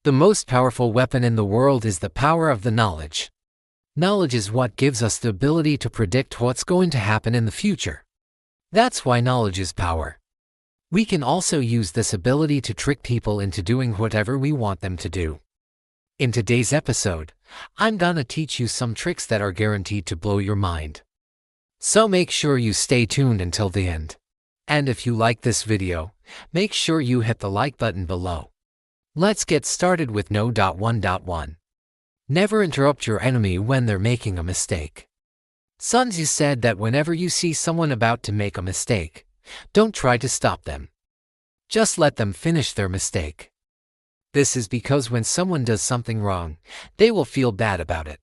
The most powerful weapon in the world is the power of the knowledge. Knowledge is what gives us the ability to predict what's going to happen in the future. That's why knowledge is power. We can also use this ability to trick people into doing whatever we want them to do. In today's episode, I'm gonna teach you some tricks that are guaranteed to blow your mind. So make sure you stay tuned until the end. And if you like this video, make sure you hit the like button below. Let's get started with 1.1. Never interrupt your enemy when they're making a mistake. Sun Tzu said that whenever you see someone about to make a mistake, don't try to stop them. Just let them finish their mistake. This is because when someone does something wrong, they will feel bad about it.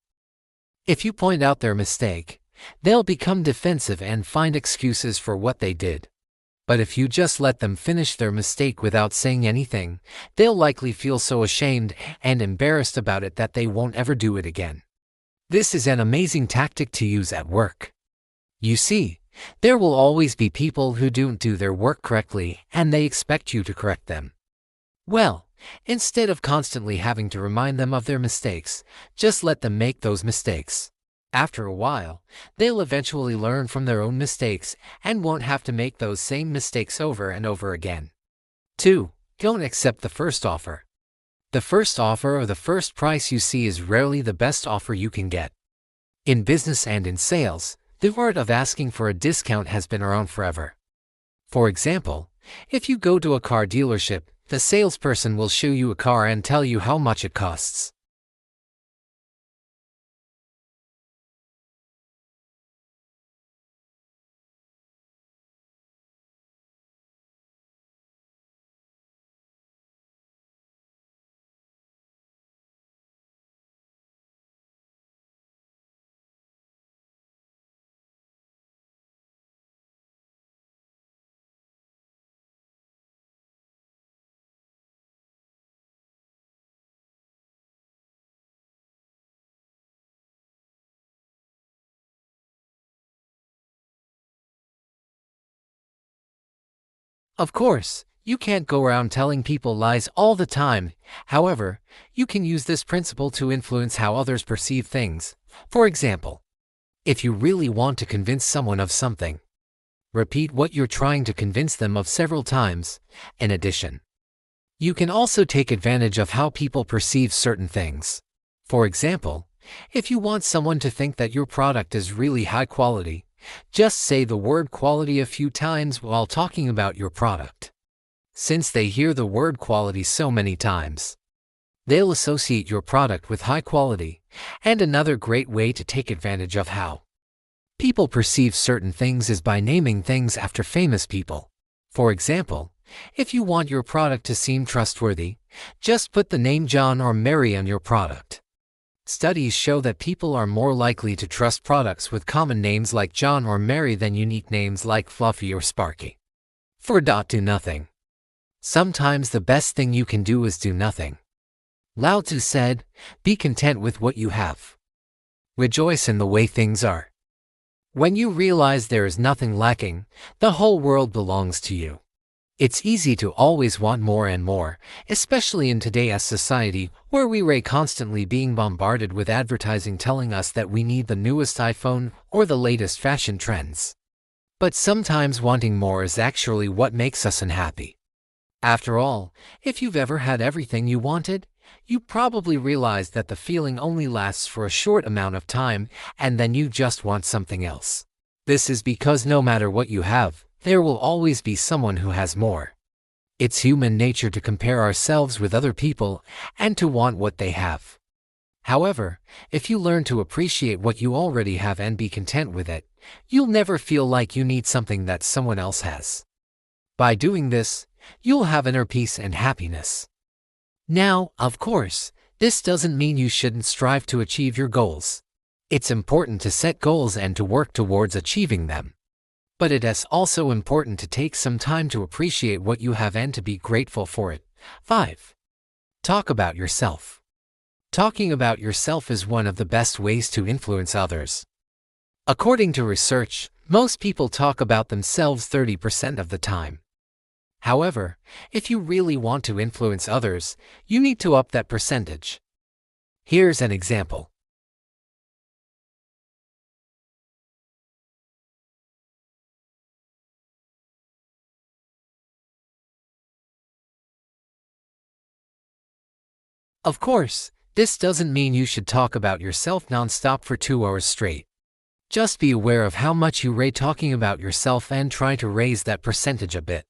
If you point out their mistake, they'll become defensive and find excuses for what they did. But if you just let them finish their mistake without saying anything, they'll likely feel so ashamed and embarrassed about it that they won't ever do it again. This is an amazing tactic to use at work. You see, there will always be people who don't do their work correctly and they expect you to correct them. Well, instead of constantly having to remind them of their mistakes, just let them make those mistakes. After a while, they'll eventually learn from their own mistakes and won't have to make those same mistakes over and over again. 2. Don't accept the first offer. The first offer or the first price you see is rarely the best offer you can get. In business and in sales, the art of asking for a discount has been around forever. For example, if you go to a car dealership, the salesperson will show you a car and tell you how much it costs. Of course, you can't go around telling people lies all the time. However, you can use this principle to influence how others perceive things. For example, if you really want to convince someone of something, repeat what you're trying to convince them of several times. In addition, you can also take advantage of how people perceive certain things. For example, if you want someone to think that your product is really high quality, just say the word quality a few times while talking about your product. Since they hear the word quality so many times, they'll associate your product with high quality. And another great way to take advantage of how people perceive certain things is by naming things after famous people. For example, if you want your product to seem trustworthy, just put the name John or Mary on your product. Studies show that people are more likely to trust products with common names like John or Mary than unique names like Fluffy or Sparky. 4. Do nothing. Sometimes the best thing you can do is do nothing. Lao Tzu said, "Be content with what you have. Rejoice in the way things are." When you realize there is nothing lacking, the whole world belongs to you. It's easy to always want more and more, especially in today's society where we're constantly being bombarded with advertising telling us that we need the newest iPhone or the latest fashion trends. But sometimes wanting more is actually what makes us unhappy. After all, if you've ever had everything you wanted, you probably realize that the feeling only lasts for a short amount of time and then you just want something else. This is because no matter what you have, there will always be someone who has more. It's human nature to compare ourselves with other people and to want what they have. However, if you learn to appreciate what you already have and be content with it, you'll never feel like you need something that someone else has. By doing this, you'll have inner peace and happiness. Now, of course, this doesn't mean you shouldn't strive to achieve your goals. It's important to set goals and to work towards achieving them. But it is also important to take some time to appreciate what you have and to be grateful for it. 5. Talk about yourself. Talking about yourself is one of the best ways to influence others. According to research, most people talk about themselves 30% of the time. However, if you really want to influence others, you need to up that percentage. Here's an example. Of course, this doesn't mean you should talk about yourself nonstop for 2 hours straight. Just be aware of how much you rate talking about yourself and try to raise that percentage a bit.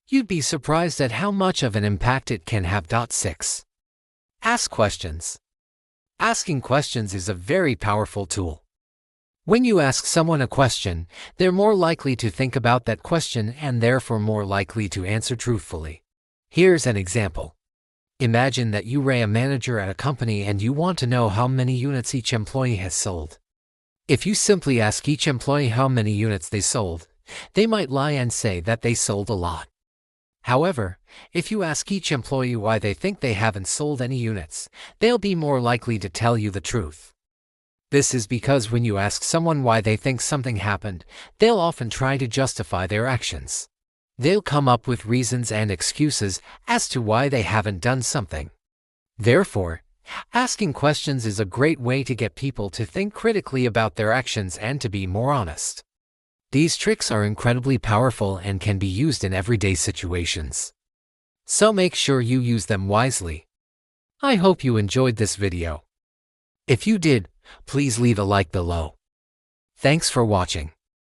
You'd be surprised at how much of an impact it can have. 6. Ask questions. Asking questions is a very powerful tool. When you ask someone a question, they're more likely to think about that question and therefore more likely to answer truthfully. Here's an example. Imagine that you are a manager at a company and you want to know how many units each employee has sold. If you simply ask each employee how many units they sold, they might lie and say that they sold a lot. However, if you ask each employee why they think they haven't sold any units, they'll be more likely to tell you the truth. This is because when you ask someone why they think something happened, they'll often try to justify their actions. They'll come up with reasons and excuses as to why they haven't done something. Therefore, asking questions is a great way to get people to think critically about their actions and to be more honest. These tricks are incredibly powerful and can be used in everyday situations. So make sure you use them wisely. I hope you enjoyed this video. If you did, please leave a like below. Thanks for watching.